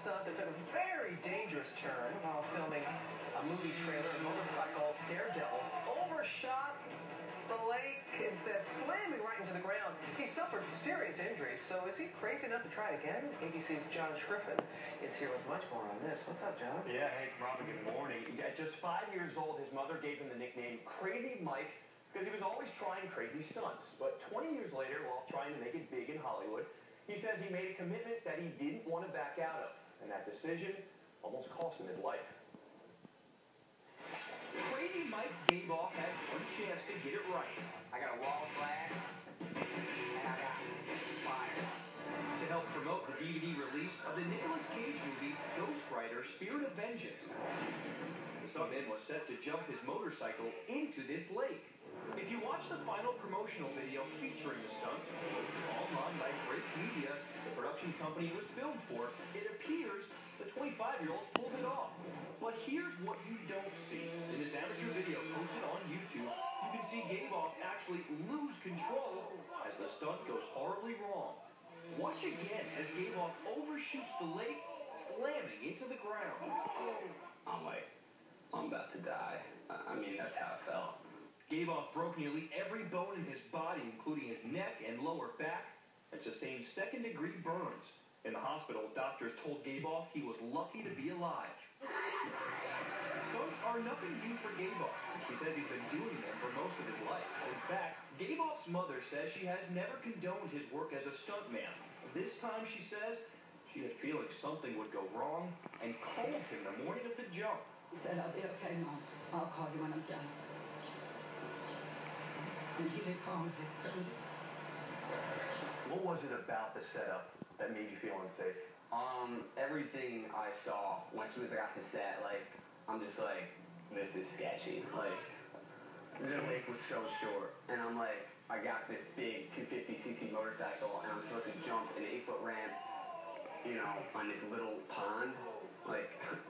stunt that took a very dangerous turn while filming a movie trailer. A motorcycle daredevil overshot the lake, instead slamming right into the ground. He suffered serious injuries, so is he crazy enough to try again? ABC's John Schriffen is here with much more on this. What's up, John? Yeah, hey, Robin, good morning. At just 5 years old, his mother gave him the nickname Crazy Mike because he was always trying crazy stunts. But 20 years later, while trying to make it big in Hollywood, he says he made a commitment that he didn't want to back out of. And that decision almost cost him his life. Crazy Mike gave off had one chance to get it right. I got a wall of glass, and I got fire. To help promote the DVD release of the Nicolas Cage movie, Ghost Rider: Spirit of Vengeance. The stuntman was set to jump his motorcycle into this lake. If you watch the final promotional video featuring the stunt, posted online by Break Media, the production company it was filmed for, it appears the 25-year-old pulled it off. But here's what you don't see. In this amateur video posted on YouTube, you can see Gavoff actually lose control as the stunt goes horribly wrong. Watch again as Gavoff overshoots the lake, slamming into the ground. I'm about to die. I mean, that's how I felt. Gavoff broke nearly every bone in his body, including his neck and lower back, and sustained second-degree burns. In the hospital, doctors told Gavoff he was lucky to be alive. Stunts are nothing new for Gavoff. He says he's been doing them for most of his life. In fact, Gavoff's mother says she has never condoned his work as a stuntman. This time, she says, she had feeling something would go wrong and called him the morning of the jump. He said, "I'll be okay, Mom. I'll call you when I'm done." And he did call me his friend. What was it about the setup that made you feel unsafe? Everything I saw, as soon as I got to set, I'm just like, this is sketchy. The lake was so short, and I got this big 250cc motorcycle, and I'm supposed to jump an 8-foot ramp, on this little pond.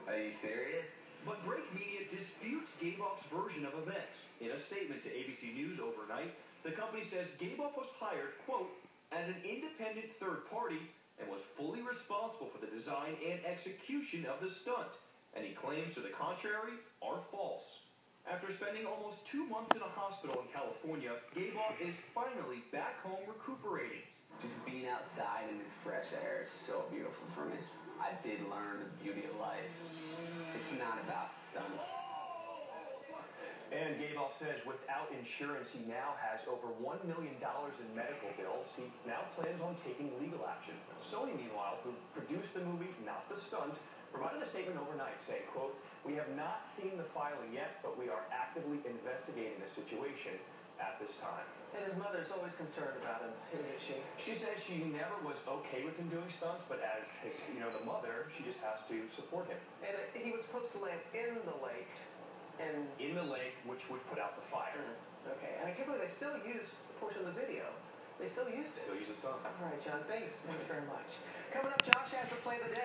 Are you serious? But Break Media disputes Gavoff's version of events. In a statement to ABC News overnight, the company says Gavoff was hired, quote, as an independent third party and was fully responsible for the design and execution of the stunt. Any claims to the contrary are false. After spending almost 2 months in a hospital in California, Gavoff is finally back home recuperating. Just being outside in this fresh air is so beautiful for me. I did learn the beauty of life. It's not about stunts. And Gavoff says without insurance, he now has over $1 million in medical bills. He now plans on taking legal action. Sony, meanwhile, who produced the movie, not the stunt, provided a statement overnight saying, quote, "We have not seen the filing yet, but we are actively investigating the situation at this time." And his mother's always concerned about him, isn't she? She says she never was okay with him doing stunts, but as his, the mother, she just has to support him. And he was supposed to land in the lake. In the lake, which would put out the fire. Okay, and I can't believe they still use a portion of the video. They still used it. Still use a stunt. All right, John, thanks. Thanks very much. Coming up, Josh has to play the day.